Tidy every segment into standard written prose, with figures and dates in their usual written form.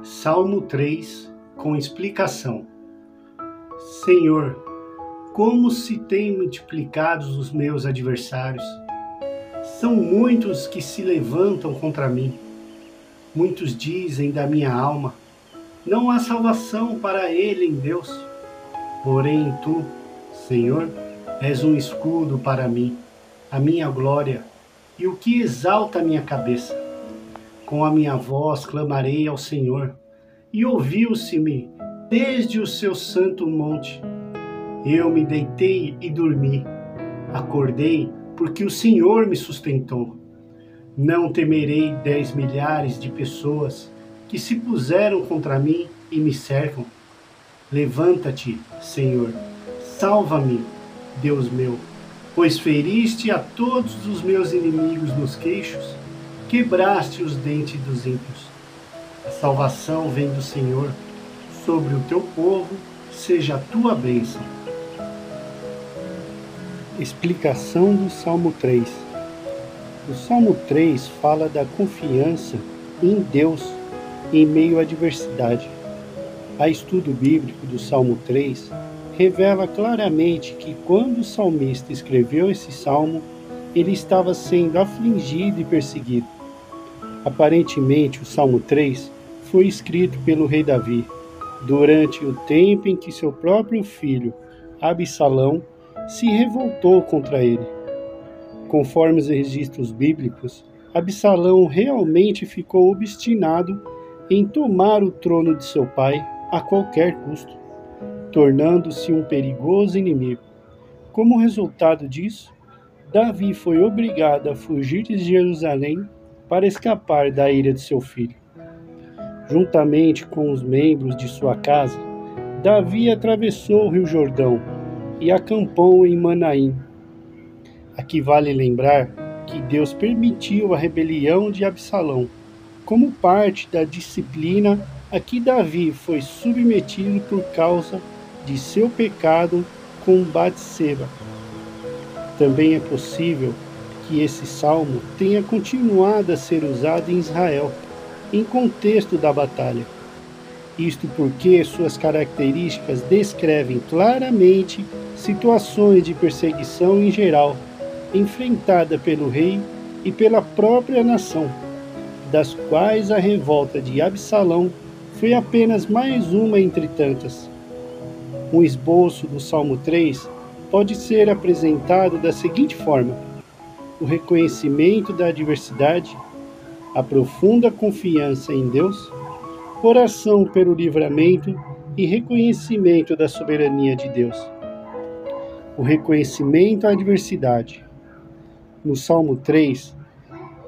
Salmo 3, com explicação. Senhor, como se têm multiplicado os meus adversários. São muitos que se levantam contra mim. Muitos dizem da minha alma, não há salvação para ele em Deus. Porém tu, Senhor, és um escudo para mim, a minha glória, e o que exalta a minha cabeça. Com a minha voz clamarei ao Senhor, e ouviu-se-me desde o seu santo monte. Eu me deitei e dormi. Acordei, porque o Senhor me sustentou. Não temerei 10 milhares de pessoas que se puseram contra mim e me cercam. Levanta-te, Senhor, salva-me, Deus meu, pois feriste a todos os meus inimigos nos queixos, quebraste os dentes dos ímpios. A salvação vem do Senhor, sobre o teu povo seja a tua bênção. Explicação do Salmo 3. O Salmo 3 fala da confiança em Deus em meio à adversidade. A estudo bíblico do Salmo 3 revela claramente que quando o salmista escreveu esse salmo, ele estava sendo afligido e perseguido. Aparentemente, o Salmo 3 foi escrito pelo rei Davi, durante o tempo em que seu próprio filho, Absalão, se revoltou contra ele. Conforme os registros bíblicos, Absalão realmente ficou obstinado em tomar o trono de seu pai a qualquer custo, tornando-se um perigoso inimigo. Como resultado disso, Davi foi obrigado a fugir de Jerusalém para escapar da ira de seu filho. Juntamente com os membros de sua casa, Davi atravessou o Rio Jordão e acampou em Manaim. Aqui vale lembrar que Deus permitiu a rebelião de Absalão, como parte da disciplina a que Davi foi submetido por causa de seu pecado com Batseba. Também é possível que esse salmo tenha continuado a ser usado em Israel, em contexto da batalha. Isto porque suas características descrevem claramente situações de perseguição em geral, enfrentada pelo rei e pela própria nação, das quais a revolta de Absalão foi apenas mais uma entre tantas. Um esboço do Salmo 3 pode ser apresentado da seguinte forma: o reconhecimento da adversidade, a profunda confiança em Deus, oração pelo livramento e reconhecimento da soberania de Deus. O reconhecimento à adversidade. No Salmo 3,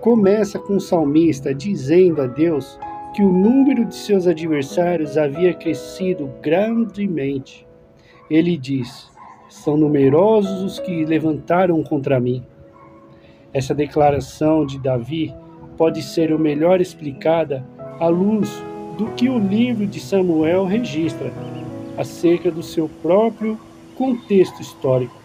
começa com o salmista dizendo a Deus que o número de seus adversários havia crescido grandemente. Ele diz: são numerosos os que levantaram contra mim. Essa declaração de Davi pode ser o melhor explicada à luz do que o livro de Samuel registra acerca do seu próprio contexto histórico.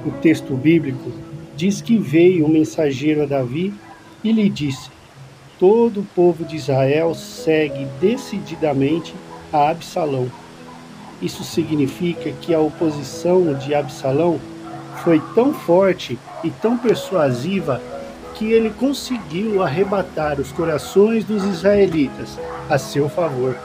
O texto bíblico diz que veio um mensageiro a Davi e lhe disse: todo o povo de Israel segue decididamente a Absalão. Isso significa que a oposição de Absalão foi tão forte e tão persuasiva que ele conseguiu arrebatar os corações dos israelitas a seu favor.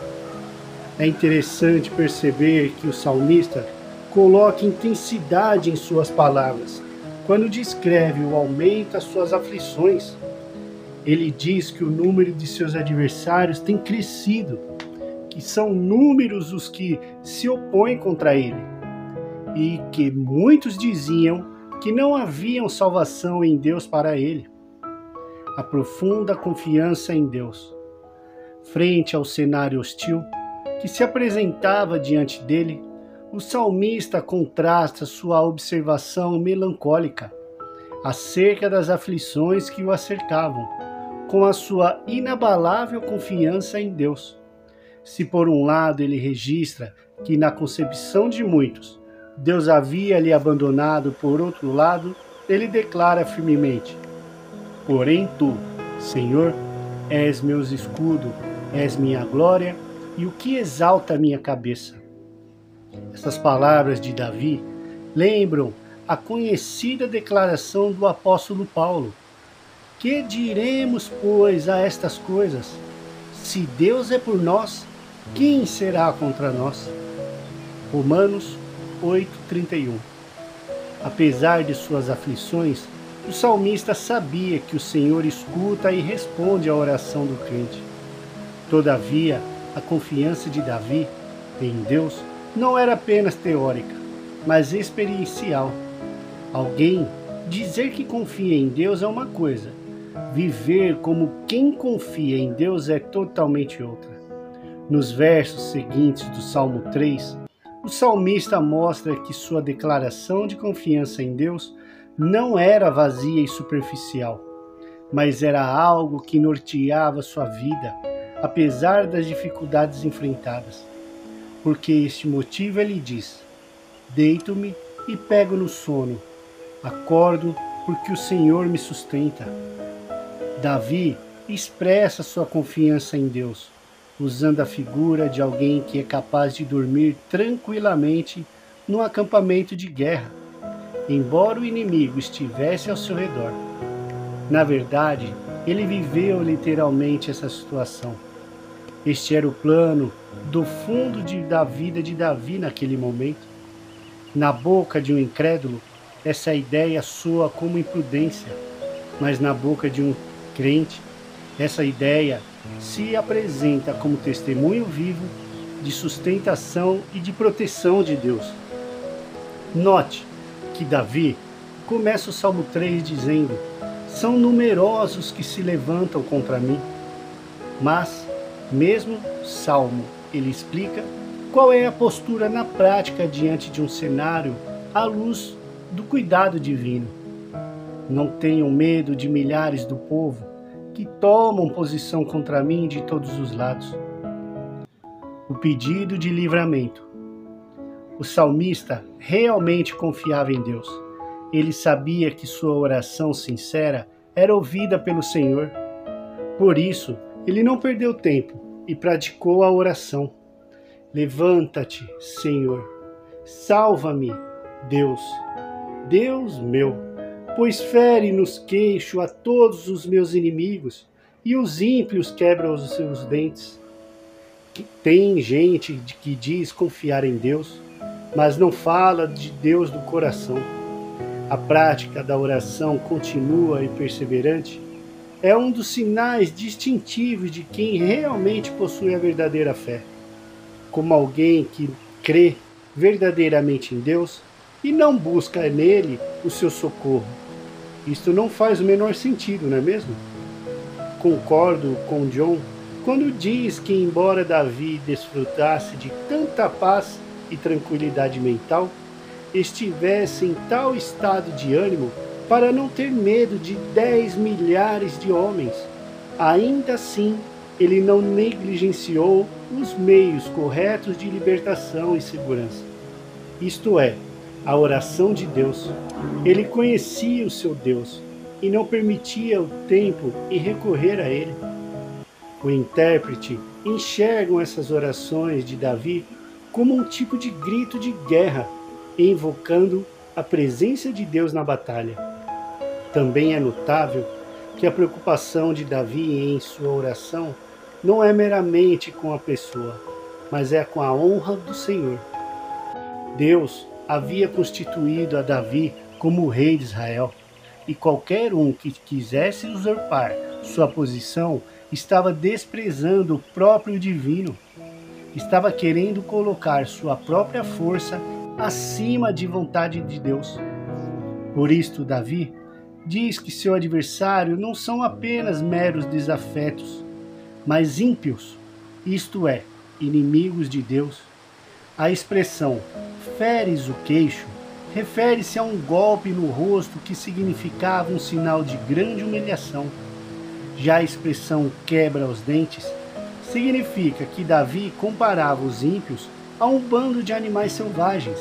É interessante perceber que o salmista coloca intensidade em suas palavras quando descreve o aumento das suas aflições. Ele diz que o número de seus adversários tem crescido, que são números os que se opõem contra ele, e que muitos diziam que não havia salvação em Deus para ele. A profunda confiança em Deus. Frente ao cenário hostil que se apresentava diante dele, o salmista contrasta sua observação melancólica acerca das aflições que o acercavam, com a sua inabalável confiança em Deus. Se por um lado ele registra que na concepção de muitos, Deus havia lhe abandonado, por outro lado, ele declara firmemente: porém tu, Senhor, és meu escudo, És minha glória e o que exalta a minha cabeça. Essas palavras de Davi lembram a conhecida declaração do apóstolo Paulo: que diremos, pois, a estas coisas? Se Deus é por nós, quem será contra nós? Romanos 8:31. Apesar de suas aflições, o salmista sabia que o Senhor escuta e responde à oração do crente. Todavia, a confiança de Davi em Deus não era apenas teórica, mas experiencial. Alguém dizer que confia em Deus é uma coisa, viver como quem confia em Deus é totalmente outra. Nos versos seguintes do Salmo 3, o salmista mostra que sua declaração de confiança em Deus não era vazia e superficial, mas era algo que norteava sua vida, apesar das dificuldades enfrentadas. Por este motivo ele diz: deito-me e pego no sono, acordo porque o Senhor me sustenta. Davi expressa sua confiança em Deus, usando a figura de alguém que é capaz de dormir tranquilamente num acampamento de guerra, embora o inimigo estivesse ao seu redor. Na verdade, ele viveu literalmente essa situação. Este era o plano do fundo da vida de Davi naquele momento. Na boca de um incrédulo, essa ideia soa como imprudência, mas na boca de um crente, essa ideia se apresenta como testemunho vivo de sustentação e de proteção de Deus. Note que Davi começa o Salmo 3 dizendo: são numerosos que se levantam contra mim. Mas, mesmo Salmo, ele explica qual é a postura na prática diante de um cenário à luz do cuidado divino. Não tenham medo de milhares do povo que tomam posição contra mim de todos os lados. O pedido de livramento. O salmista realmente confiava em Deus. Ele sabia que sua oração sincera era ouvida pelo Senhor. Por isso, ele não perdeu tempo e praticou a oração. Levanta-te, Senhor. Salva-me, Deus. Deus meu, pois fere nos queixo a todos os meus inimigos e os ímpios quebram os seus dentes. Tem gente que diz confiar em Deus, mas não fala de Deus do coração. A prática da oração contínua e perseverante é um dos sinais distintivos de quem realmente possui a verdadeira fé. Como alguém que crê verdadeiramente em Deus e não busca nele o seu socorro. Isto não faz o menor sentido, não é mesmo? Concordo com John quando diz que, embora Davi desfrutasse de tanta paz e tranquilidade mental, estivesse em tal estado de ânimo para não ter medo de 10 milhares de homens. Ainda assim, ele não negligenciou os meios corretos de libertação e segurança. Isto é, a oração de Deus. Ele conhecia o seu Deus e não permitia o tempo em recorrer a ele. O intérprete enxerga essas orações de Davi como um tipo de grito de guerra, invocando a presença de Deus na batalha. Também é notável que a preocupação de Davi em sua oração não é meramente com a pessoa, mas é com a honra do Senhor. Deus havia constituído a Davi como o rei de Israel, e qualquer um que quisesse usurpar sua posição estava desprezando o próprio divino, estava querendo colocar sua própria força acima de vontade de Deus. Por isto, Davi diz que seu adversário não são apenas meros desafetos, mas ímpios, isto é, inimigos de Deus. A expressão feres o queixo refere-se a um golpe no rosto que significava um sinal de grande humilhação. Já a expressão quebra os dentes significa que Davi comparava os ímpios a um bando de animais selvagens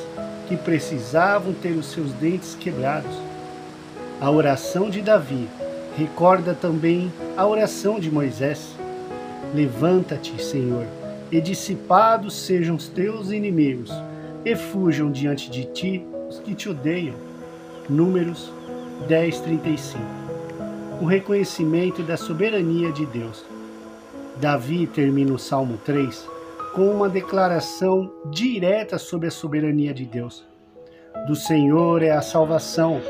que precisavam ter os seus dentes quebrados. A oração de Davi recorda também a oração de Moisés. Levanta-te, Senhor, e dissipados sejam os teus inimigos, e fujam diante de ti os que te odeiam. Números 10:35. O reconhecimento da soberania de Deus. Davi termina o Salmo 3 com uma declaração direta sobre a soberania de Deus. Do Senhor é a salvação,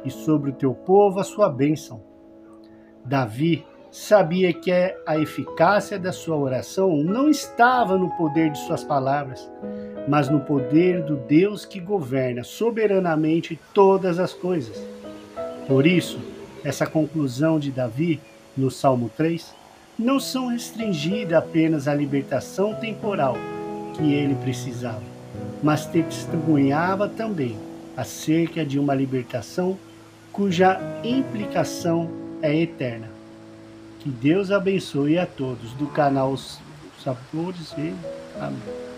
e sobre o teu povo a sua bênção. Davi sabia que a eficácia da sua oração não estava no poder de suas palavras, mas no poder do Deus que governa soberanamente todas as coisas. Por isso, essa conclusão de Davi, no Salmo 3, não são restringida apenas à libertação temporal que ele precisava, mas testemunhava também acerca de uma libertação cuja implicação é eterna. Que Deus abençoe a todos do canal Sabores e Amém.